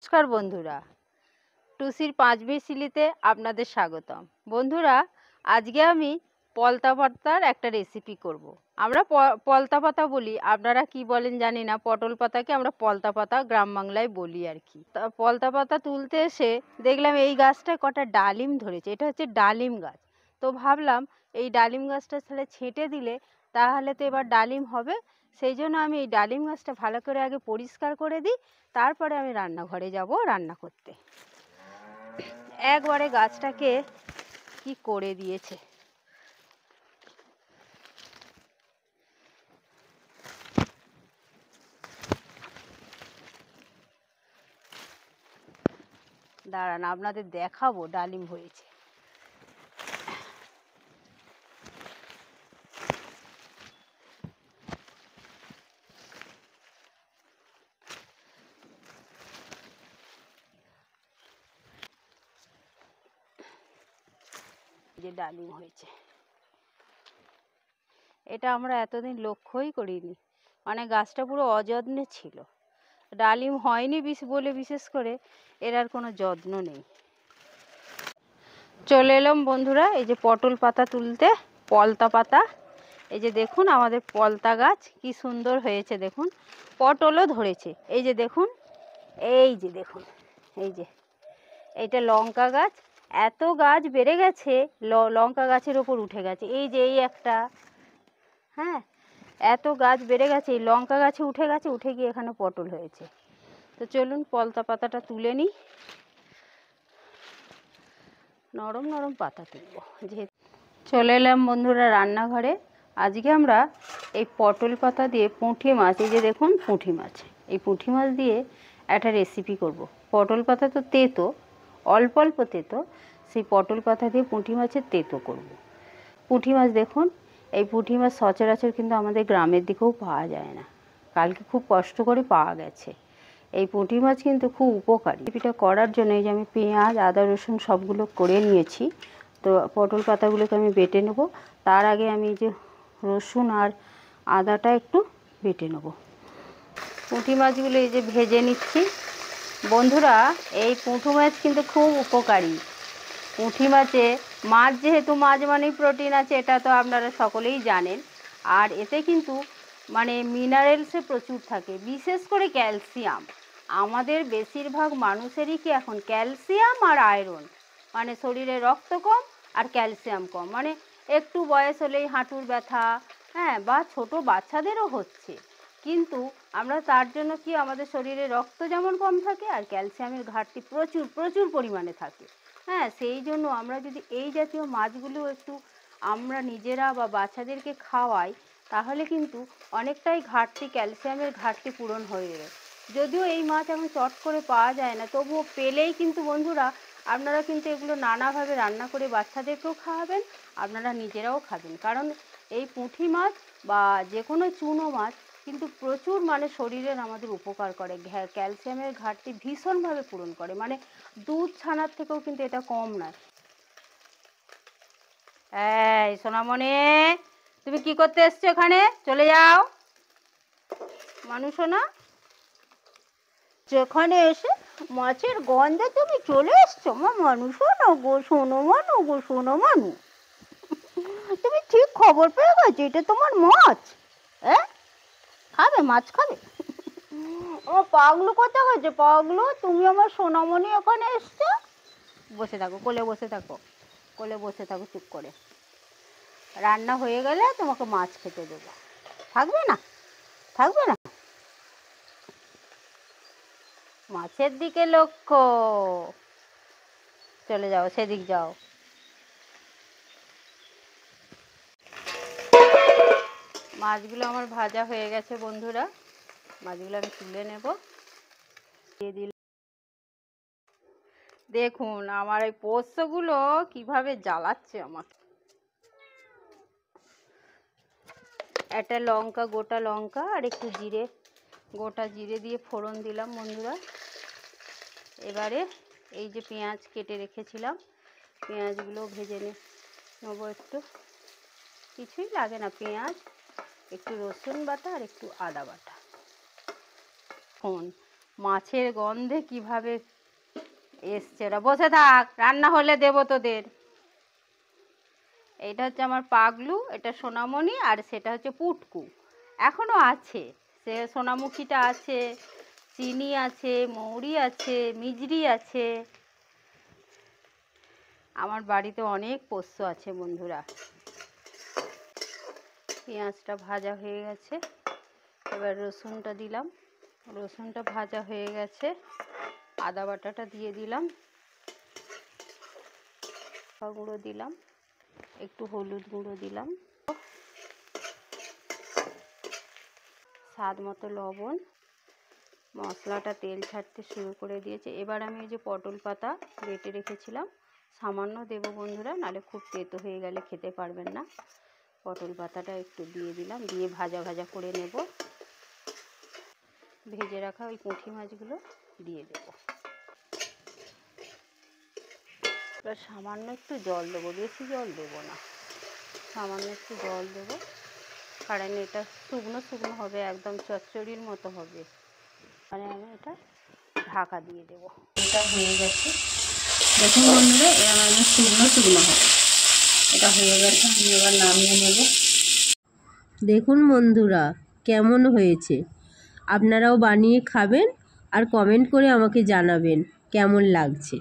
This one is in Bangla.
নমস্কার বন্ধুরা, টুসির 5 মিনিট আপনাদের স্বাগতম। বন্ধুরা, আজকে আমি পলতা পাতার একটা রেসিপি করব। আমরা পলতা পাতা বলি, আপনারা কি বলেন জানি না। পটল পাতাকে আমরা পলতা পাতা গ্রাম বাংলায় বলি আর কি। তা পলতা পাতা তুলতে এসে দেখলাম এই গাছটায় কটা ডালিম ধরেছে। এটা হচ্ছে ডালিম গাছ। তো ভাবলাম এই ডালিম গাছটা তাহলে ছেঁটে দিলে তাহলে তো এবার ডালিম হবে। সেই জন্য আমি এই ডালিম গাছটা ভালো করে আগে পরিষ্কার করে দিই, তারপরে আমি রান্নাঘরে যাব রান্না করতে। একবারে গাছটাকে কি করে দিয়েছে। দাঁড়ান, আপনাদের দেখাবো ডালিম হয়েছে। যে ডালিম হয়েছে, এটা আমরা এতদিন লক্ষ্যই করিনি। মানে গাছটা পুরো অযত্নে ছিল। ডালিম হয়নি বলে বিশেষ করে এর আর কোনো যত্ন নেই। চলে এলাম বন্ধুরা এই যে পটল পাতা তুলতে। পলতা পাতা, এই যে দেখুন আমাদের পলতা গাছ কি সুন্দর হয়েছে। দেখুন পটলও ধরেছে। এই যে দেখুন, এই যে দেখুন, এই যে এইটা লঙ্কা গাছ। এত গাছ বেড়ে গেছে, লঙ্কা গাছের ওপর উঠে গেছে। এই যে এই একটা, হ্যাঁ, এত গাছ বেড়ে গেছে, এই লঙ্কা গাছে উঠে গেছে, উঠে গিয়ে এখানে পটল হয়েছে। তো চলুন পলতা পাতাটা তুলে নিই। নরম নরম পাতা তুলব। যেহেতু চলে এলাম বন্ধুরা রান্নাঘরে। আজকে আমরা এই পটল পাতা দিয়ে পুঁটি মাছ, এই যে দেখুন পুঁটি মাছ, এই পুঁটি মাছ দিয়ে একটা রেসিপি করব। পটল পাতা তো তেতো, অল্প অল্প তেতো, সেই পটল পাতা দিয়ে পুঁটি মাছের তেতো করব। পুঁটি মাছ দেখুন, এই পুঁটি মাছ সচরাচর কিন্তু আমাদের গ্রামের দিকেও পাওয়া যায় না। কালকে খুব কষ্ট করে পাওয়া গেছে। এই পুঁটি মাছ কিন্তু খুব উপকারী। রেসিপিটা করার জন্য এই যে আমি পেঁয়াজ, আদা, রসুন সবগুলো করে নিয়েছি। তো পটল পাতাগুলোকে আমি বেটে নেব। তার আগে আমি যে রসুন আর আদাটা একটু বেটে নেব। পুঁটি মাছগুলো এই যে ভেজে নিচ্ছি। বন্ধুরা, এই পুঁটি মাছ কিন্তু খুব উপকারী। পুঁটি মাছে, মাছ যেহেতু মাছ মানেই প্রোটিন আছে, এটা তো আপনারা সকলেই জানেন। আর এতে কিন্তু মানে মিনারেলসে প্রচুর থাকে, বিশেষ করে ক্যালসিয়াম। আমাদের বেশিরভাগ মানুষেরই কি এখন ক্যালসিয়াম আর আয়রন, মানে শরীরে রক্ত কম আর ক্যালসিয়াম কম। মানে একটু বয়স হলেই হাঁটুর ব্যথা, হ্যাঁ, বা ছোট বাচ্চাদেরও হচ্ছে। কিন্তু আমরা তার জন্য কি, আমাদের শরীরে রক্ত যেমন কম থাকে আর ক্যালসিয়ামের ঘাটতি প্রচুর প্রচুর পরিমাণে থাকে। হ্যাঁ, সেই জন্য আমরা যদি এই জাতীয় মাছগুলো একটু আমরা নিজেরা বা বাচ্চাদেরকে খাওয়াই, তাহলে কিন্তু অনেকটাই ঘাটতি, ক্যালসিয়ামের ঘাটতি পূরণ হয়ে যায়। যদিও এই মাছ এখন চট করে পাওয়া যায় না, তবুও পেলেই কিন্তু বন্ধুরা আপনারা কিন্তু এগুলো নানাভাবে রান্না করে বাচ্চাদেরকেও খাওয়াবেন, আপনারা নিজেরাও খাবেন। কারণ এই পুঁটি মাছ বা যে কোনো চুনো মাছ কিন্তু প্রচুর মানে শরীরের আমাদের উপকার করে, ক্যালসিয়ামের ঘাটতি ভীষণভাবে পূরণ করে। মানে দুধ ছানার থেকেও কিন্তু এটা কম নয়। এই সোনামণি, তুমি কি করতে এসছো এখানে? চলে যাও। মানুষ না, যেখানে এসে মাছের গন্ধে তুমি চলে এসছো। মানুষ না গো, শোনো মানু গো, শোনো মানু, তুমি ঠিক খবর পেয়ে গেছো এটা তোমার মাছ। হ্যাঁ, খাবে মাছ খাবে? ও পাগলু, কোথা গেছে পাগলু? তুমি আমার সোনামণি এখানে এসছো। বসে থাকো, কোলে বসে থাকো, কোলে বসে থাকো চুপ করে। রান্না হয়ে গেলে তোমাকে মাছ খেতে দেবো। থাকবে না? থাকবে না? মাছের দিকে লক্ষ্য, চলে যাও, সেদিক যাও। মাছগুলো আমার ভাজা হয়ে গেছে বন্ধুরা। মাছগুলো আমি তুলে নেব। দিয়ে দিল। দেখুন আমার এই পোস্তগুলো কিভাবে জ্বালাচ্ছে আমাকে। একটা লঙ্কা, গোটা লঙ্কা আর একটু জিরে, গোটা জিরে দিয়ে ফোড়ন দিলাম বন্ধুরা। এবারে এই যে পেঁয়াজ কেটে রেখেছিলাম, পেঁয়াজগুলো ভেজে নেবো একটু। কিছুই লাগে না, পেঁয়াজ, একটু রসুন বাটা আর একটু আদা বাটা। মাছের গন্ধে কিভাবে এসছে। ওরা বসে থাক, রান্না হলে দেবো তোদের। এইটা হচ্ছে আমার পাগলু, এটা সোনামণি, আর সেটা হচ্ছে পুটকু। এখনও আছে, সে সোনামুখীটা আছে, চিনি আছে, মৌরি আছে, মিজরি আছে। আমার বাড়িতে অনেক পোষ্য আছে বন্ধুরা। পেঁয়াজটা ভাজা হয়ে গেছে, এবার রসুনটা দিলাম। রসুনটা ভাজা হয়ে গেছে, আদা বাটাটা দিয়ে দিলাম, গুঁড়ো দিলাম, একটু হলুদ গুঁড়ো দিলাম, স্বাদ মতো লবণ। মশলাটা তেল ছাড়তে শুরু করে দিয়েছে। এবার আমি এই যে পটল পাতা বেটে রেখেছিলাম সামান্য দেবো বন্ধুরা, নাহলে খুব তেতো হয়ে গেলে খেতে পারবেন না। পটল পাতাটা একটু দিয়ে দিলাম, দিয়ে ভাজা ভাজা করে নেব। ভেজে রাখা ওই পুঁটি মাছগুলো দিয়ে দেব। এবার সামান্য একটু জল দেবো, বেশি জল দেবো না, সামান্য একটু জল দেবো, কারণ এটা শুকনো শুকনো হবে, একদম চচ্চড়ির মতো হবে। মানে আমি এটা ঢাকা দিয়ে দেবো। এটা হয়ে গেছে, দেখুন বন্ধুরা, এরকম একদম শুকনো শুকনো হবে। এটা হয়ে গেছে, আমি এবার নামিয়ে নেব। দেখুন বন্ধুরা কেমন হয়েছে, আপনারাও বানিয়ে খাবেন আর কমেন্ট করে আমাকে জানাবেন কেমন লাগছে।